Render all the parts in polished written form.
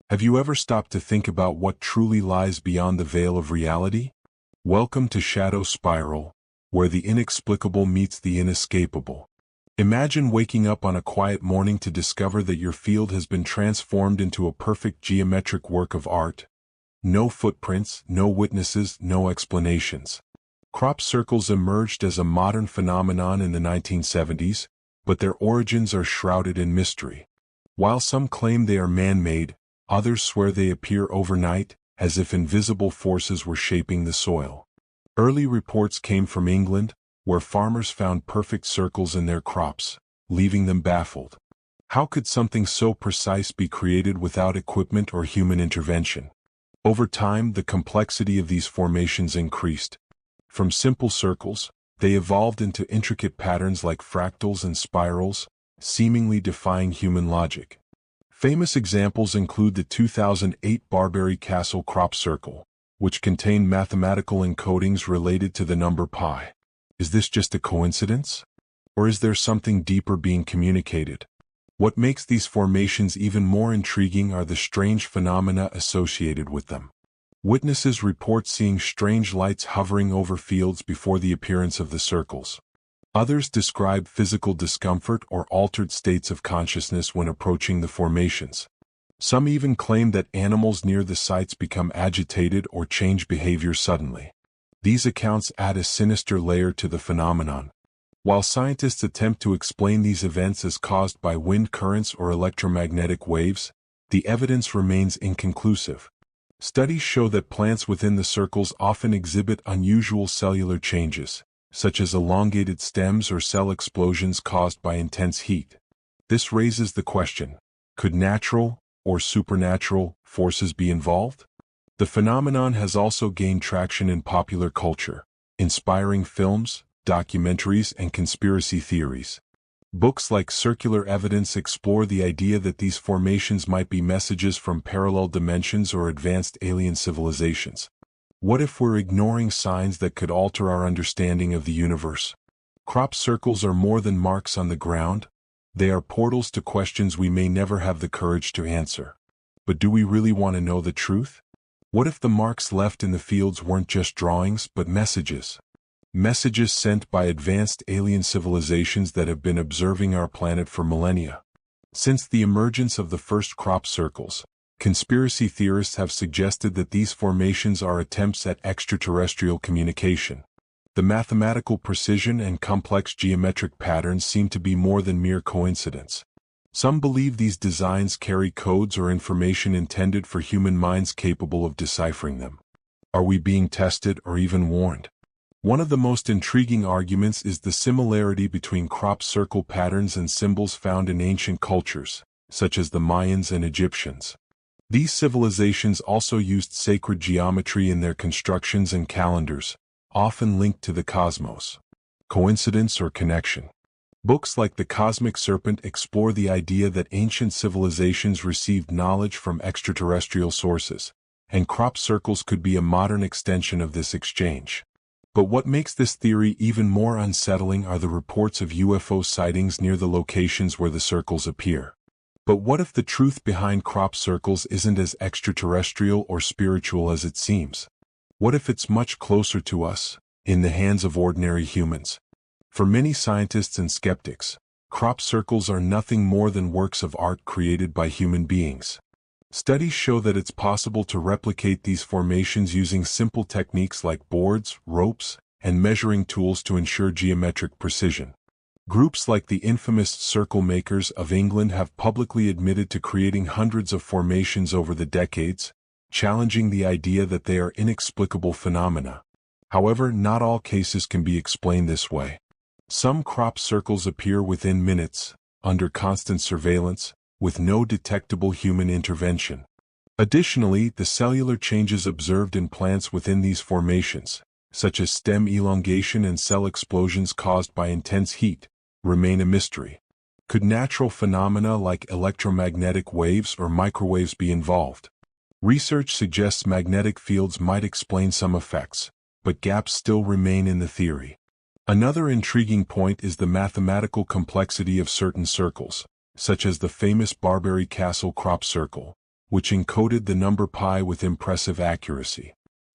Have you ever stopped to think about what truly lies beyond the veil of reality? Welcome to Shadow Spiral, where the inexplicable meets the inescapable. Imagine waking up on a quiet morning to discover that your field has been transformed into a perfect geometric work of art. No footprints, no witnesses, no explanations. Crop circles emerged as a modern phenomenon in the 1970s, but their origins are shrouded in mystery. While some claim they are man-made, others swear they appear overnight, as if invisible forces were shaping the soil. Early reports came from England, where farmers found perfect circles in their crops, leaving them baffled. How could something so precise be created without equipment or human intervention? Over time, the complexity of these formations increased. From simple circles, they evolved into intricate patterns like fractals and spirals, seemingly defying human logic. Famous examples include the 2008 Barbary Castle crop circle, which contained mathematical encodings related to the number pi. Is this just a coincidence? Or is there something deeper being communicated? What makes these formations even more intriguing are the strange phenomena associated with them. Witnesses report seeing strange lights hovering over fields before the appearance of the circles. Others describe physical discomfort or altered states of consciousness when approaching the formations. Some even claim that animals near the sites become agitated or change behavior suddenly. These accounts add a sinister layer to the phenomenon. While scientists attempt to explain these events as caused by wind currents or electromagnetic waves, the evidence remains inconclusive. Studies show that plants within the circles often exhibit unusual cellular changes, such as elongated stems or cell explosions caused by intense heat. This raises the question, could natural or supernatural forces be involved? The phenomenon has also gained traction in popular culture, inspiring films, documentaries, and conspiracy theories. Books like Circular Evidence explore the idea that these formations might be messages from parallel dimensions or advanced alien civilizations. What if we're ignoring signs that could alter our understanding of the universe? Crop circles are more than marks on the ground. They are portals to questions we may never have the courage to answer. But do we really want to know the truth? What if the marks left in the fields weren't just drawings but messages? Messages sent by advanced alien civilizations that have been observing our planet for millennia. Since the emergence of the first crop circles, conspiracy theorists have suggested that these formations are attempts at extraterrestrial communication. The mathematical precision and complex geometric patterns seem to be more than mere coincidence. Some believe these designs carry codes or information intended for human minds capable of deciphering them. Are we being tested or even warned? One of the most intriguing arguments is the similarity between crop circle patterns and symbols found in ancient cultures, such as the Mayans and Egyptians. These civilizations also used sacred geometry in their constructions and calendars, often linked to the cosmos. Coincidence or connection? Books like The Cosmic Serpent explore the idea that ancient civilizations received knowledge from extraterrestrial sources, and crop circles could be a modern extension of this exchange. But what makes this theory even more unsettling are the reports of UFO sightings near the locations where the circles appear. But what if the truth behind crop circles isn't as extraterrestrial or spiritual as it seems? What if it's much closer to us, in the hands of ordinary humans? For many scientists and skeptics, crop circles are nothing more than works of art created by human beings. Studies show that it's possible to replicate these formations using simple techniques like boards, ropes, and measuring tools to ensure geometric precision. Groups like the infamous Circle Makers of England have publicly admitted to creating hundreds of formations over the decades, challenging the idea that they are inexplicable phenomena. However, not all cases can be explained this way. Some crop circles appear within minutes, under constant surveillance, with no detectable human intervention. Additionally, the cellular changes observed in plants within these formations, such as stem elongation and cell explosions caused by intense heat, remain a mystery. Could natural phenomena like electromagnetic waves or microwaves be involved? Research suggests magnetic fields might explain some effects, but gaps still remain in the theory. Another intriguing point is the mathematical complexity of certain circles, such as the famous Barbary Castle crop circle, which encoded the number pi with impressive accuracy.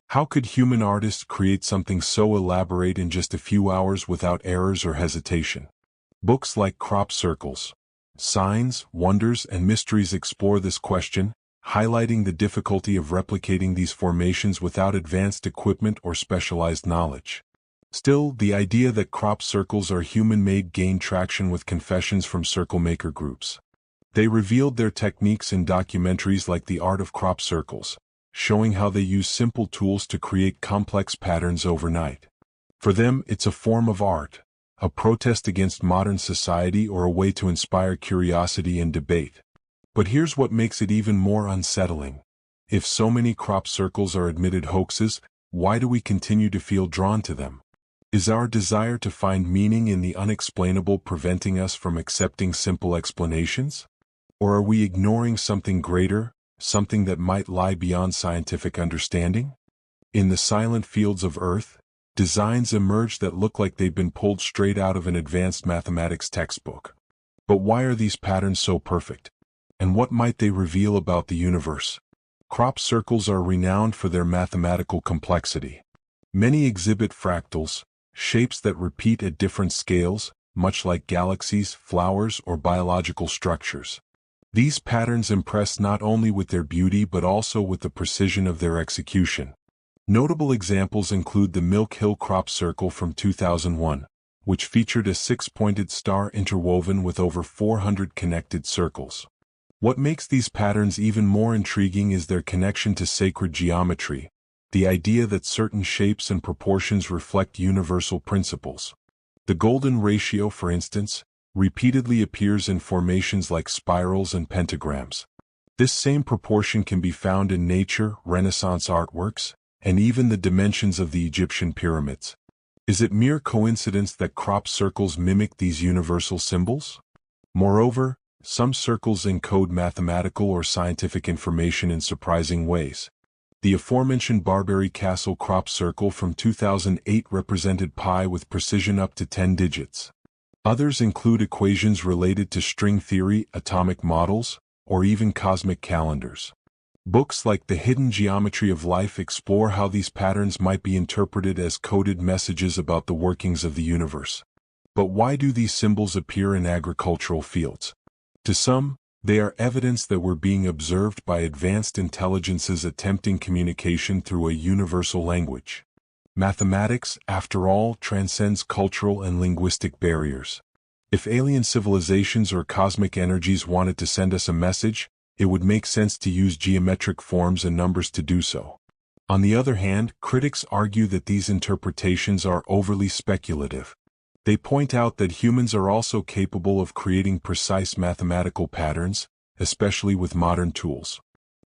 How could human artists create something so elaborate in just a few hours without errors or hesitation? Books like Crop Circles, Signs, Wonders, and Mysteries explore this question, highlighting the difficulty of replicating these formations without advanced equipment or specialized knowledge. Still, the idea that crop circles are human-made gained traction with confessions from circle maker groups. They revealed their techniques in documentaries like The Art of Crop Circles, showing how they use simple tools to create complex patterns overnight. For them, it's a form of art, a protest against modern society or a way to inspire curiosity and debate. But here's what makes it even more unsettling. If so many crop circles are admitted hoaxes, why do we continue to feel drawn to them? Is our desire to find meaning in the unexplainable preventing us from accepting simple explanations? Or are we ignoring something greater, something that might lie beyond scientific understanding? In the silent fields of Earth, designs emerge that look like they've been pulled straight out of an advanced mathematics textbook. But why are these patterns so perfect? And what might they reveal about the universe? Crop circles are renowned for their mathematical complexity. Many exhibit fractals, shapes that repeat at different scales, much like galaxies, flowers, or biological structures. These patterns impress not only with their beauty but also with the precision of their execution. Notable examples include the Milk Hill crop circle from 2001, which featured a six-pointed star interwoven with over 400 connected circles. What makes these patterns even more intriguing is their connection to sacred geometry, the idea that certain shapes and proportions reflect universal principles. The golden ratio, for instance, repeatedly appears in formations like spirals and pentagrams. This same proportion can be found in nature, Renaissance artworks, and even the dimensions of the Egyptian pyramids. Is it mere coincidence that crop circles mimic these universal symbols? Moreover, some circles encode mathematical or scientific information in surprising ways. The aforementioned Barbary Castle crop circle from 2008 represented pi with precision up to 10 digits. Others include equations related to string theory, atomic models, or even cosmic calendars. Books like The Hidden Geometry of Life explore how these patterns might be interpreted as coded messages about the workings of the universe. But why do these symbols appear in agricultural fields? To some, they are evidence that we're being observed by advanced intelligences attempting communication through a universal language. Mathematics, after all, transcends cultural and linguistic barriers. If alien civilizations or cosmic energies wanted to send us a message, it would make sense to use geometric forms and numbers to do so. On the other hand, critics argue that these interpretations are overly speculative. They point out that humans are also capable of creating precise mathematical patterns, especially with modern tools.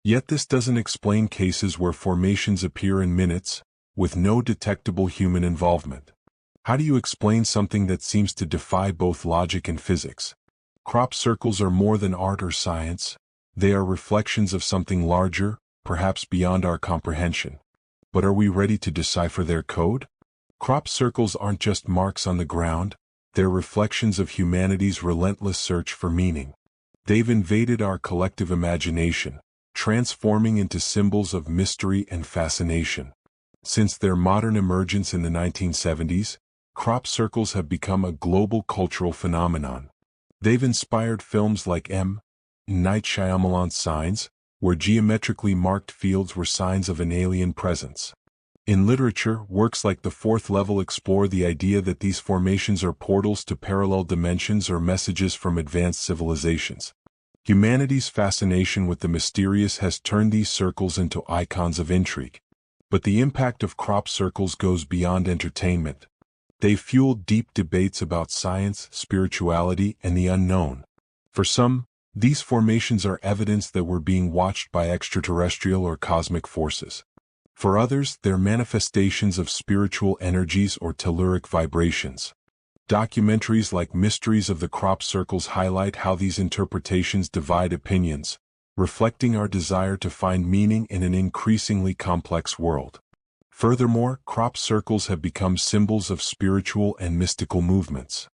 Yet this doesn't explain cases where formations appear in minutes, with no detectable human involvement. How do you explain something that seems to defy both logic and physics? Crop circles are more than art or science. They are reflections of something larger, perhaps beyond our comprehension. But are we ready to decipher their code? Crop circles aren't just marks on the ground, they're reflections of humanity's relentless search for meaning. They've invaded our collective imagination, transforming into symbols of mystery and fascination. Since their modern emergence in the 1970s, crop circles have become a global cultural phenomenon. They've inspired films like M. Night Shyamalan's Signs, where geometrically marked fields were signs of an alien presence. In literature, works like The Fourth Level explore the idea that these formations are portals to parallel dimensions or messages from advanced civilizations. Humanity's fascination with the mysterious has turned these circles into icons of intrigue. But the impact of crop circles goes beyond entertainment. They've fueled deep debates about science, spirituality, and the unknown. For some, these formations are evidence that we're being watched by extraterrestrial or cosmic forces. For others, they're manifestations of spiritual energies or telluric vibrations. Documentaries like Mysteries of the Crop Circles highlight how these interpretations divide opinions, reflecting our desire to find meaning in an increasingly complex world. Furthermore, crop circles have become symbols of spiritual and mystical movements.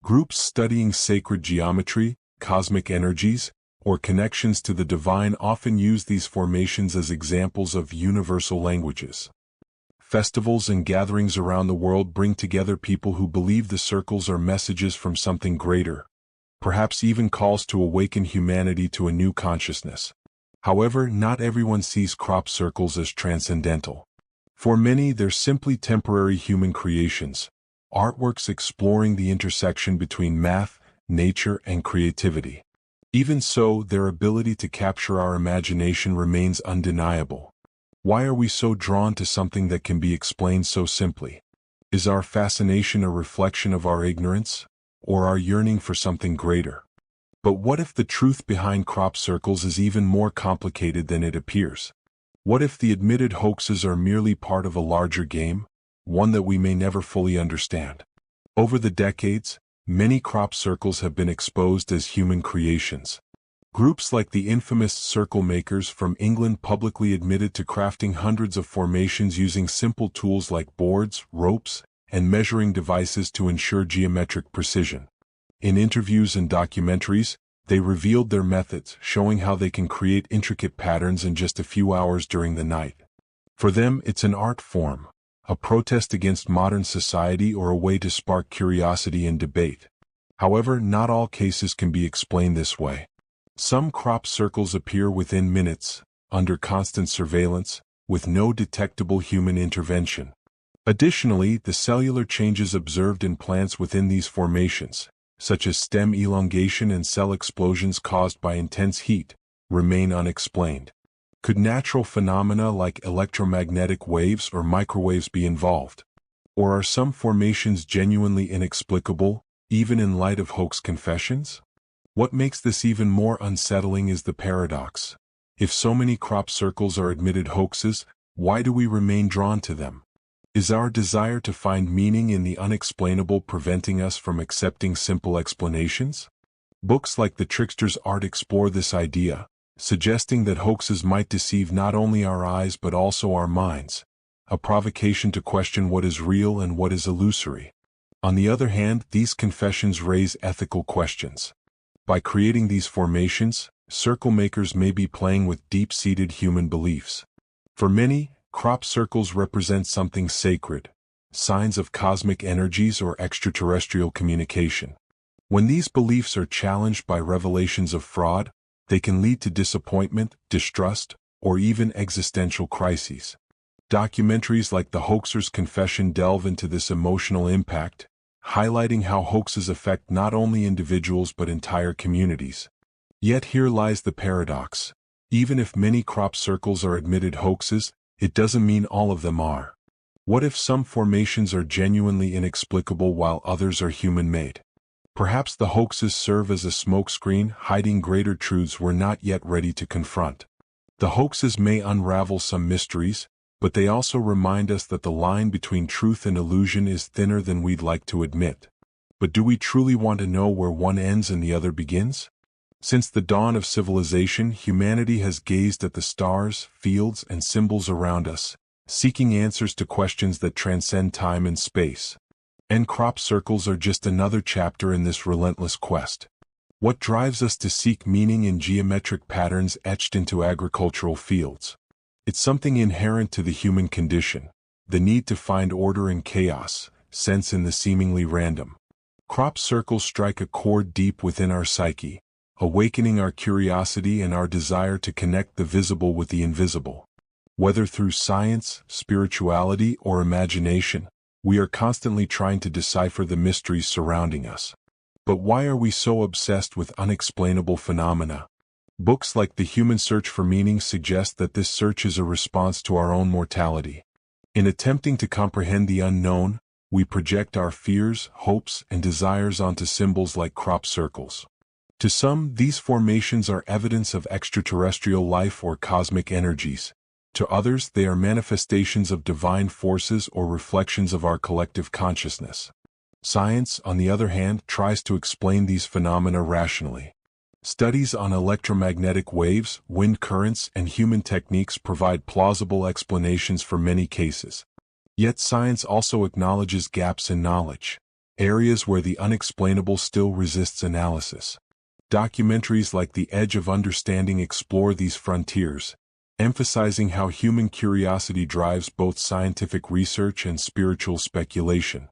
Groups studying sacred geometry, cosmic energies, or connections to the divine often use these formations as examples of universal languages. Festivals and gatherings around the world bring together people who believe the circles are messages from something greater, perhaps even calls to awaken humanity to a new consciousness. However, not everyone sees crop circles as transcendental. For many, they're simply temporary human creations, artworks exploring the intersection between math, nature, and creativity. Even so, their ability to capture our imagination remains undeniable. Why are we so drawn to something that can be explained so simply? Is our fascination a reflection of our ignorance, or our yearning for something greater? But what if the truth behind crop circles is even more complicated than it appears? What if the admitted hoaxes are merely part of a larger game, one that we may never fully understand? Over the decades, many crop circles have been exposed as human creations. Groups like the infamous circle makers from England publicly admitted to crafting hundreds of formations using simple tools like boards, ropes, and measuring devices to ensure geometric precision. In interviews and documentaries, they revealed their methods, showing how they can create intricate patterns in just a few hours during the night. For them, it's an art form, a protest against modern society, or a way to spark curiosity and debate. However, not all cases can be explained this way. Some crop circles appear within minutes, under constant surveillance, with no detectable human intervention. Additionally, the cellular changes observed in plants within these formations, such as stem elongation and cell explosions caused by intense heat, remain unexplained. Could natural phenomena like electromagnetic waves or microwaves be involved? Or are some formations genuinely inexplicable, even in light of hoax confessions? What makes this even more unsettling is the paradox. If so many crop circles are admitted hoaxes, why do we remain drawn to them? Is our desire to find meaning in the unexplainable preventing us from accepting simple explanations? Books like The Trickster's Art explore this idea, suggesting that hoaxes might deceive not only our eyes but also our minds, a provocation to question what is real and what is illusory. On the other hand, these confessions raise ethical questions. By creating these formations, circle makers may be playing with deep-seated human beliefs. For many, crop circles represent something sacred, signs of cosmic energies or extraterrestrial communication. When these beliefs are challenged by revelations of fraud, they can lead to disappointment, distrust, or even existential crises. Documentaries like The Hoaxer's Confession delve into this emotional impact, highlighting how hoaxes affect not only individuals but entire communities. Yet here lies the paradox. Even if many crop circles are admitted hoaxes, it doesn't mean all of them are. What if some formations are genuinely inexplicable while others are human-made? Perhaps the hoaxes serve as a smokescreen, hiding greater truths we're not yet ready to confront. The hoaxes may unravel some mysteries, but they also remind us that the line between truth and illusion is thinner than we'd like to admit. But do we truly want to know where one ends and the other begins? Since the dawn of civilization, humanity has gazed at the stars, fields, and symbols around us, seeking answers to questions that transcend time and space. And crop circles are just another chapter in this relentless quest. What drives us to seek meaning in geometric patterns etched into agricultural fields? It's something inherent to the human condition, the need to find order in chaos, sense in the seemingly random. Crop circles strike a chord deep within our psyche, awakening our curiosity and our desire to connect the visible with the invisible. Whether through science, spirituality, or imagination, we are constantly trying to decipher the mysteries surrounding us. But why are we so obsessed with unexplainable phenomena? Books like The Human Search for Meaning suggest that this search is a response to our own mortality. In attempting to comprehend the unknown, we project our fears, hopes, and desires onto symbols like crop circles. To some, these formations are evidence of extraterrestrial life or cosmic energies. To others, they are manifestations of divine forces or reflections of our collective consciousness. Science, on the other hand, tries to explain these phenomena rationally. Studies on electromagnetic waves, wind currents, and human techniques provide plausible explanations for many cases. Yet science also acknowledges gaps in knowledge, areas where the unexplainable still resists analysis. Documentaries like The Edge of Understanding explore these frontiers, emphasizing how human curiosity drives both scientific research and spiritual speculation.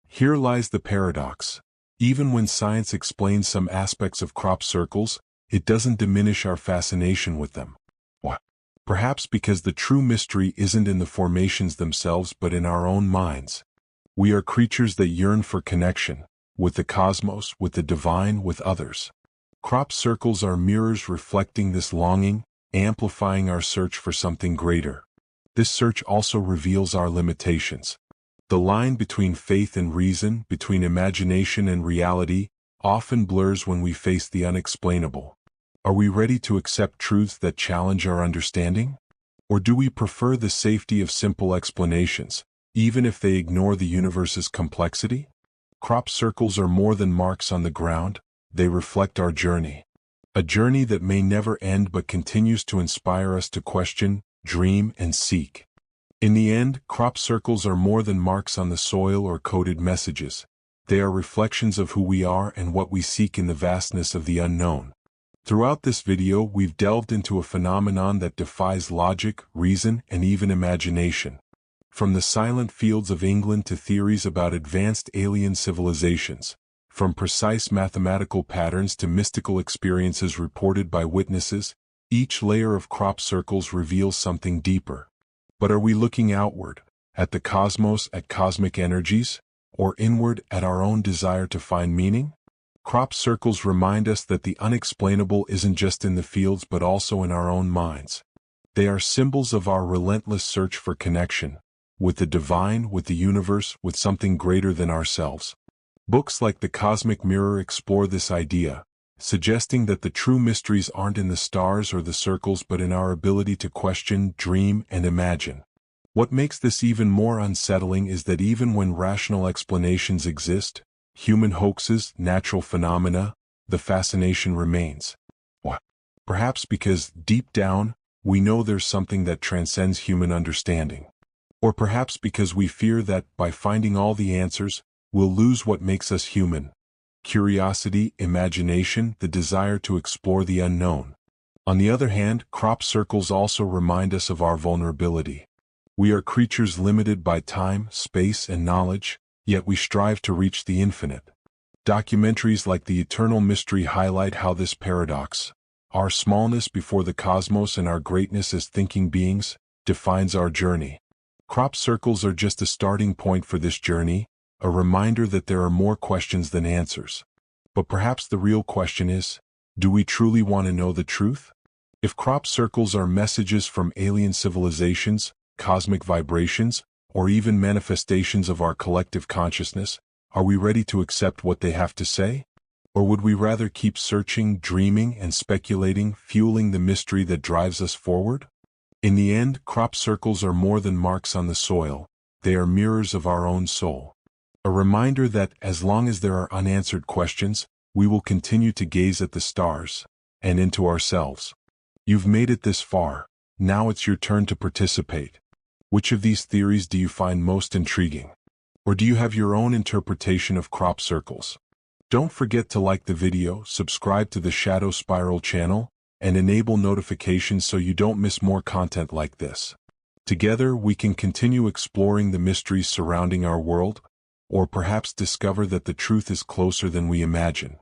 Here lies the paradox. Even when science explains some aspects of crop circles, it doesn't diminish our fascination with them. Why? Perhaps because the true mystery isn't in the formations themselves but in our own minds. We are creatures that yearn for connection, with the cosmos, with the divine, with others. Crop circles are mirrors reflecting this longing, amplifying our search for something greater. This search also reveals our limitations. The line between faith and reason, between imagination and reality, often blurs when we face the unexplainable. Are we ready to accept truths that challenge our understanding? Or do we prefer the safety of simple explanations, even if they ignore the universe's complexity? Crop circles are more than marks on the ground, they reflect our journey. A journey that may never end but continues to inspire us to question, dream, and seek. In the end, crop circles are more than marks on the soil or coded messages. They are reflections of who we are and what we seek in the vastness of the unknown. Throughout this video, we've delved into a phenomenon that defies logic, reason, and even imagination. From the silent fields of England to theories about advanced alien civilizations, from precise mathematical patterns to mystical experiences reported by witnesses, each layer of crop circles reveals something deeper. But are we looking outward, at the cosmos, at cosmic energies, or inward at our own desire to find meaning? Crop circles remind us that the unexplainable isn't just in the fields but also in our own minds. They are symbols of our relentless search for connection, with the divine, with the universe, with something greater than ourselves. Books like The Cosmic Mirror explore this idea, suggesting that the true mysteries aren't in the stars or the circles but in our ability to question, dream, and imagine. What makes this even more unsettling is that even when rational explanations exist, human hoaxes, natural phenomena, the fascination remains. Why? Perhaps because, deep down, we know there's something that transcends human understanding. Or perhaps because we fear that, by finding all the answers, we'll lose what makes us human. Curiosity, imagination, the desire to explore the unknown. On the other hand, crop circles also remind us of our vulnerability. We are creatures limited by time, space, and knowledge, yet we strive to reach the infinite. Documentaries like The Eternal Mystery highlight how this paradox, our smallness before the cosmos and our greatness as thinking beings, defines our journey. Crop circles are just a starting point for this journey, a reminder that there are more questions than answers. But perhaps the real question is, do we truly want to know the truth? If crop circles are messages from alien civilizations, cosmic vibrations, or even manifestations of our collective consciousness, are we ready to accept what they have to say? Or would we rather keep searching, dreaming, and speculating, fueling the mystery that drives us forward? In the end, crop circles are more than marks on the soil, they are mirrors of our own soul. A reminder that, as long as there are unanswered questions, we will continue to gaze at the stars, and into ourselves. You've made it this far, now it's your turn to participate. Which of these theories do you find most intriguing? Or do you have your own interpretation of crop circles? Don't forget to like the video, subscribe to the Shadow Spiral channel, and enable notifications so you don't miss more content like this. Together, we can continue exploring the mysteries surrounding our world, or perhaps discover that the truth is closer than we imagine.